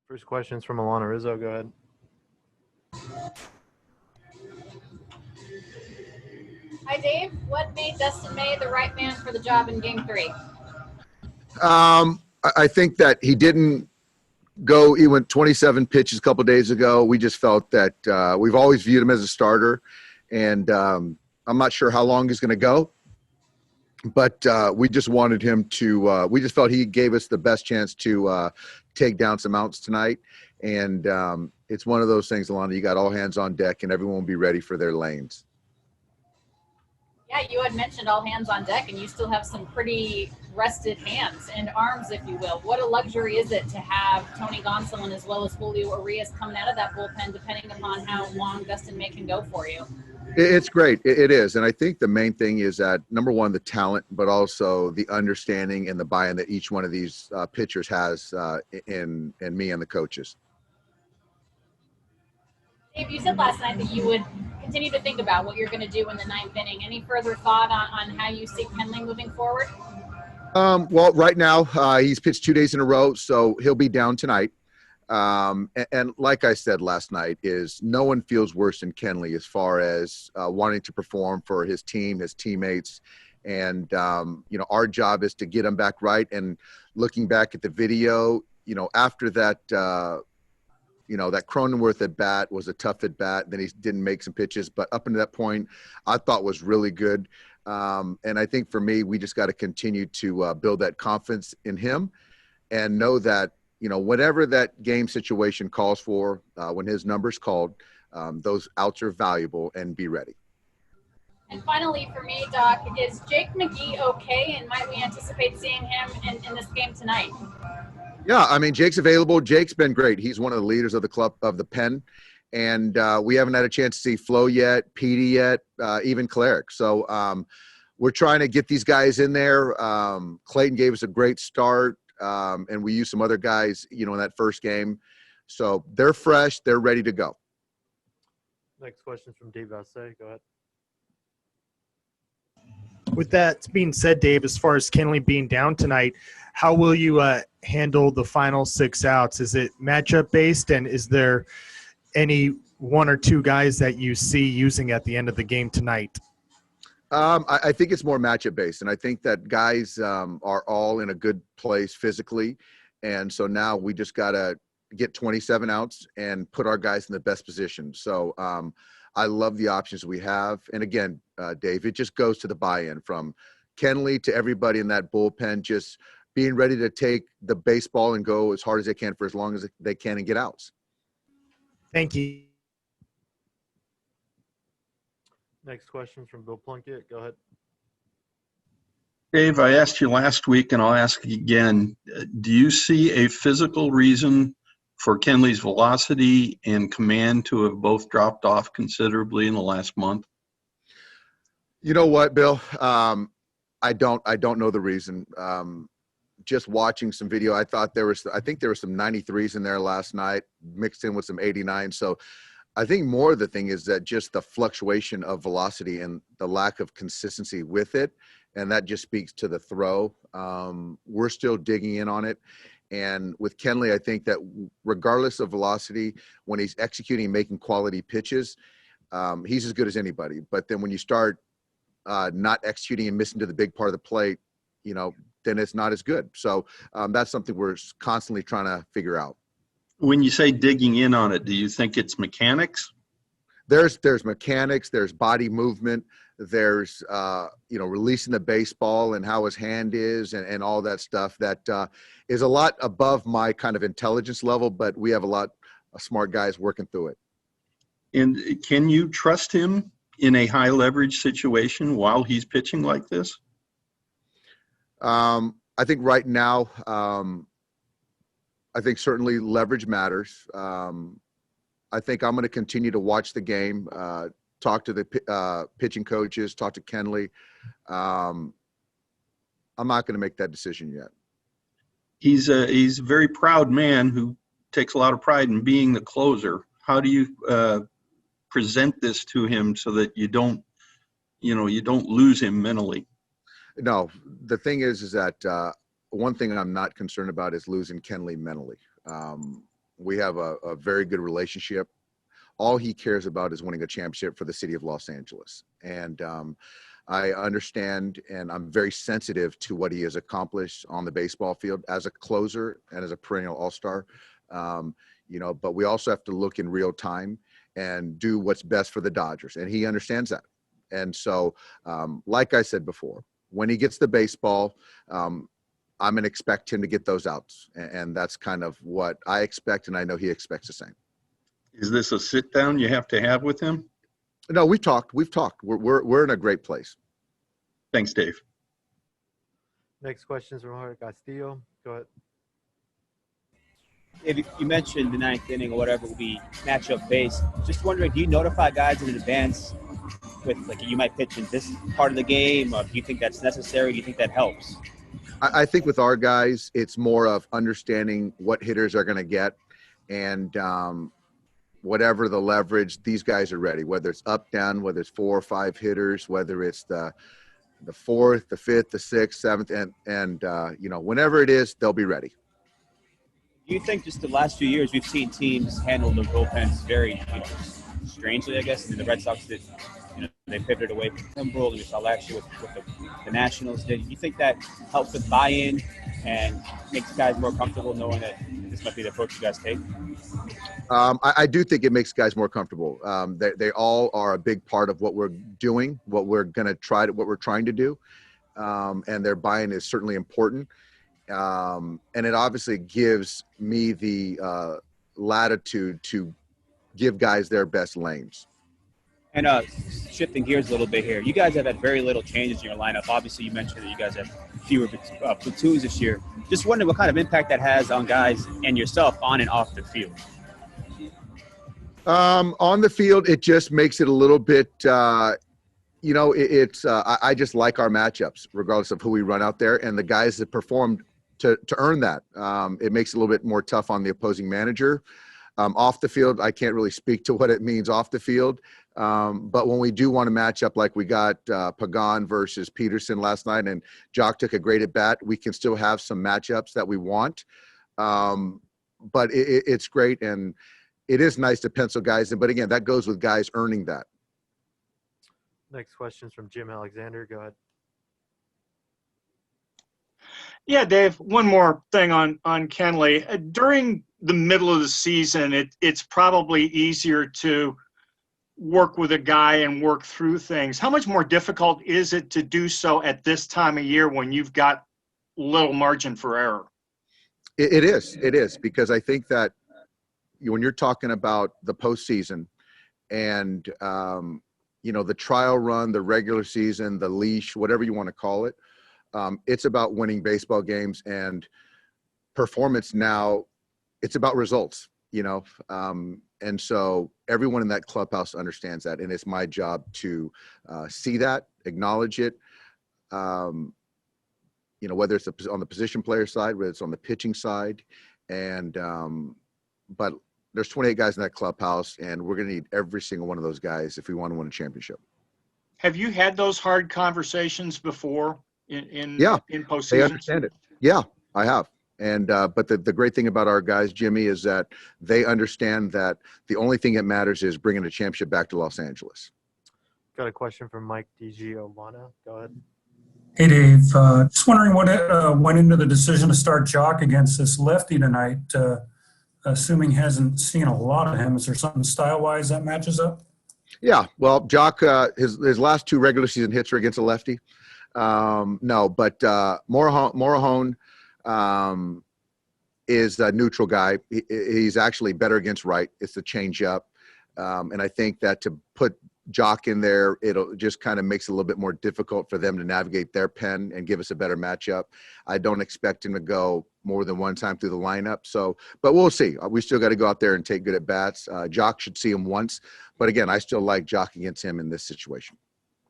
First question's from Alana Rizzo. Go ahead. Hi, Dave. What made Dustin May the right man for the job in Game 3? I think that he didn't go. He went 27 pitches a couple of days ago. We just felt that we've always viewed him as a starter, and I'm not sure how long he's going to go. But we just wanted him to we just felt he gave us the best chance to take down some outs tonight. And it's one of those things, Alana, you got all hands on deck and everyone will be ready for their lanes. Yeah, you had mentioned all hands on deck, and you still have some pretty rested hands and arms, if you will. What a luxury is it to have Tony Gonsolin as well as Julio Urias coming out of that bullpen, depending upon how long Dustin May can go for you? It's great. It is. And I think the main thing is that, number one, the talent, but also the understanding and the buy-in that each one of these pitchers has in me and the coaches. Dave, you said last night that you would continue to think about what you're going to do in the ninth inning. Any further thought on how you see Kenley moving forward? Well, right now, he's pitched 2 days in a row, so he'll be down tonight. And like I said last night, is no one feels worse than Kenley as far as wanting to perform for his team, his teammates. And, our job is to get him back right. And looking back at the video, after that, that Cronenworth at bat was a tough at bat. Then he didn't make some pitches, but up until that point, I thought was really good. And I think for me, we just got to continue to build that confidence in him and know that, whatever that game situation calls for, when his number's called, those outs are valuable, and be ready. And finally for me, Doc, is Jake McGee okay, and might we anticipate seeing him in this game tonight? Yeah, I mean, Jake's available. Jake's been great. He's one of the leaders of the club, of the pen. And we haven't had a chance to see Flo yet, Petey yet, even Cleric. So we're trying to get these guys in there. Clayton gave us a great start, and we used some other guys, in that first game. So they're fresh. They're ready to go. Next question from Dave Vassay. Go ahead. With that being said, Dave, as far as Kenley being down tonight, how will you handle the final 6 outs? Is it matchup based, and is there any one or two guys that you see using at the end of the game tonight? I think it's more matchup based, and I think that guys are all in a good place physically, and so now we just got to get 27 outs and put our guys in the best position. So I love the options we have, and again, Dave, it just goes to the buy-in from Kenley to everybody in that bullpen, just being ready to take the baseball and go as hard as they can for as long as they can and get outs. Thank you. Next question from Bill Plunkett. Go ahead. Dave, I asked you last week, and I'll ask again. Do you see a physical reason for Kenley's velocity and command to have both dropped off considerably in the last month? You know what, Bill? I don't know the reason. Just watching some video, I think there were some 93s in there last night, mixed in with some 89. So I think more of the thing is that just the fluctuation of velocity and the lack of consistency with it. And that just speaks to the throw. We're still digging in on it. And with Kenley, I think that regardless of velocity, when he's executing, making quality pitches, he's as good as anybody. But then when you start not executing and missing to the big part of the plate, then it's not as good. So that's something we're constantly trying to figure out. When you say digging in on it, do you think it's mechanics? There's mechanics, there's body movement, there's, releasing the baseball and how his hand is and all that stuff that is a lot above my kind of intelligence level, but we have a lot of smart guys working through it. And can you trust him in a high leverage situation while he's pitching like this? I think right now, I think certainly leverage matters. I think I'm going to continue to watch the game, talk to the pitching coaches, talk to Kenley. I'm not going to make that decision yet. He's a very proud man who takes a lot of pride in being the closer. How do you present this to him so that you don't lose him mentally? No, the thing is that one thing I'm not concerned about is losing Kenley mentally. We have a very good relationship. All he cares about is winning a championship for the city of Los Angeles. And I understand, and I'm very sensitive to what he has accomplished on the baseball field as a closer and as a perennial all-star. But we also have to look in real time and do what's best for the Dodgers. And he understands that. And so, like I said before, when he gets the baseball, I'm going to expect him to get those outs. And that's kind of what I expect, and I know he expects the same. Is this a sit down you have to have with him? No, we've talked. We're in a great place. Thanks, Dave. Next question is from Jorge Castillo. Go ahead. If you mentioned the ninth inning or whatever will be matchup based, just wondering, do you notify guys in advance with, like, you might pitch in this part of the game, or do you think that's necessary? Do you think that helps? I think with our guys, it's more of understanding what hitters are going to get, and whatever the leverage, these guys are ready, whether it's up, down, whether it's 4 or 5 hitters, whether it's the 4th, the 5th, the 6th, 7th, and whenever it is, they'll be ready. Do you think just the last few years we've seen teams handle their bullpens very, strangely, I guess? I mean, the Red Sox did, they pivoted away from Kimbrel, and we saw last year with the Nationals did. Do you think that helps with buy-in and makes guys more comfortable knowing that this might be the approach you guys take? I do think it makes guys more comfortable. They all are a big part of what we're doing, what we're trying to do, and their buy-in is certainly important. And it obviously gives me the latitude to give guys their best lanes. And shifting gears a little bit here, you guys have had very little changes in your lineup. Obviously, you mentioned that you guys have fewer platoons this year. Just wondering what kind of impact that has on guys and yourself on and off the field. On the field, it just makes it a little bit, I just like our matchups, regardless of who we run out there, and the guys that performed to earn that. It makes it a little bit more tough on the opposing manager. Off the field, I can't really speak to what it means off the field. But when we do want to match up, like we got Pagan versus Peterson last night, and Jock took a great at bat, we can still have some matchups that we want. But it's great, and it is nice to pencil guys in. But again, that goes with guys earning that. Next question is from Jim Alexander. Go ahead. Yeah, Dave, one more thing on Kenley. During the middle of the season, it's probably easier to work with a guy and work through things. How much more difficult is it to do so at this time of year when you've got little margin for error? It is, because I think that when you're talking about the postseason and, the trial run, the regular season, the leash, whatever you want to call it, it's about winning baseball games, and performance now, it's about results, and so everyone in that clubhouse understands that, and it's my job to see that, acknowledge it, whether it's on the position player side, whether it's on the pitching side, and but there's 28 guys in that clubhouse, and we're going to need every single one of those guys if we want to win a championship. Have you had those hard conversations before in postseason? They understand it. Yeah, I have. And but the great thing about our guys, Jimmy, is that they understand that the only thing that matters is bringing a championship back to Los Angeles. Got a question from Mike DiGiovanna. Go ahead. Hey, Dave. Just wondering what went into the decision to start Jock against this lefty tonight, assuming hasn't seen a lot of him. Is there something style-wise that matches up? Yeah, well, Jock, his last 2 regular season hits are against a lefty. No, but Morahone is a neutral guy. He's actually better against right. It's the changeup. And I think that to put Jock in there, it'll just kind of makes it a little bit more difficult for them to navigate their pen and give us a better matchup. I don't expect him to go more than one time through the lineup. So, but we'll see. We still got to go out there and take good at bats. Jock should see him once. But again, I still like Jock against him in this situation.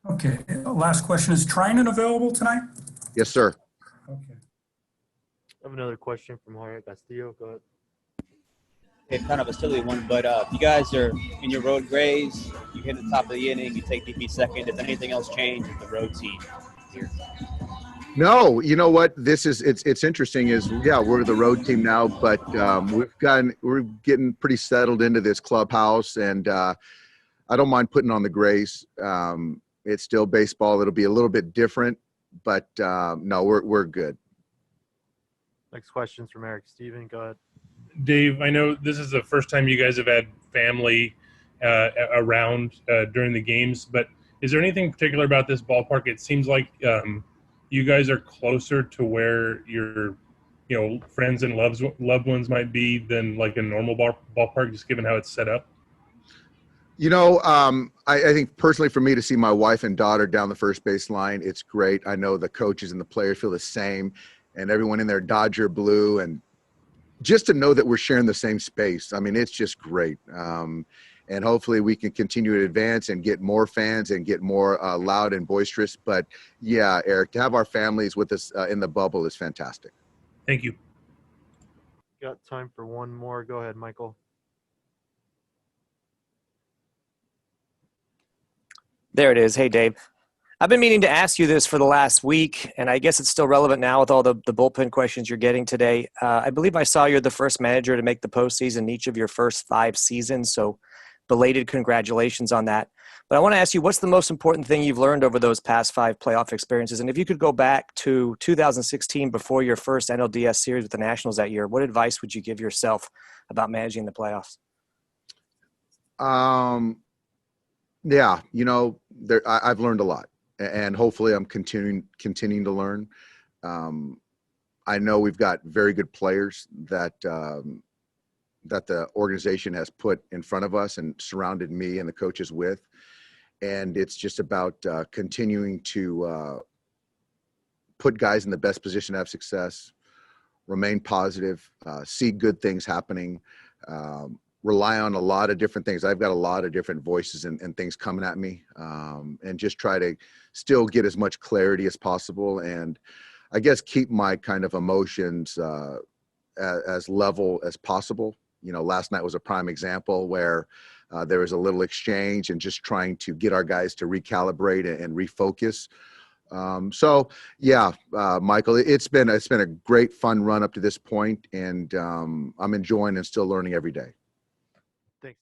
Okay. Last question. Is Trinan available tonight? Yes, sir. Okay. I have another question from Jorge Castillo. Go ahead. It's kind of a silly one, but you guys are in your road grays. You hit the top of the inning. You take DP second. Does anything else change with the road team here? No, you know what? It's interesting. Is yeah, we're the road team now, but we're getting pretty settled into this clubhouse, and I don't mind putting on the grays. It's still baseball. It'll be a little bit different, but no, we're good. Next question's from Eric Steven. Go ahead. Dave, I know this is the first time you guys have had family around during the games, but is there anything particular about this ballpark? It seems like you guys are closer to where your friends and loved ones might be than like a normal ballpark, just given how it's set up. I think personally for me to see my wife and daughter down the first base line, it's great. I know the coaches and the players feel the same, and everyone in their Dodger blue, and just to know that we're sharing the same space. I mean, it's just great. And hopefully we can continue to advance and get more fans and get more loud and boisterous. But yeah, Eric, to have our families with us in the bubble is fantastic. Thank you. Got time for one more. Go ahead, Michael. There it is. Hey, Dave. I've been meaning to ask you this for the last week, and I guess it's still relevant now with all the bullpen questions you're getting today. I believe I saw you're the first manager to make the postseason in each of your first 5 seasons, so belated congratulations on that. But I want to ask you, what's the most important thing you've learned over those past 5 playoff experiences? And if you could go back to 2016 before your first NLDS series with the Nationals that year, what advice would you give yourself about managing the playoffs? Yeah, I've learned a lot, and hopefully I'm continuing to learn. I know we've got very good players that the organization has put in front of us and surrounded me and the coaches with, and it's just about continuing to put guys in the best position to have success, remain positive, see good things happening, rely on a lot of different things. I've got a lot of different voices and things coming at me, and just try to still get as much clarity as possible, and I guess keep my kind of emotions as level as possible. Last night was a prime example where there was a little exchange and just trying to get our guys to recalibrate and refocus. So yeah, Michael, it's been a great fun run up to this point, and I'm enjoying and still learning every day. Thanks.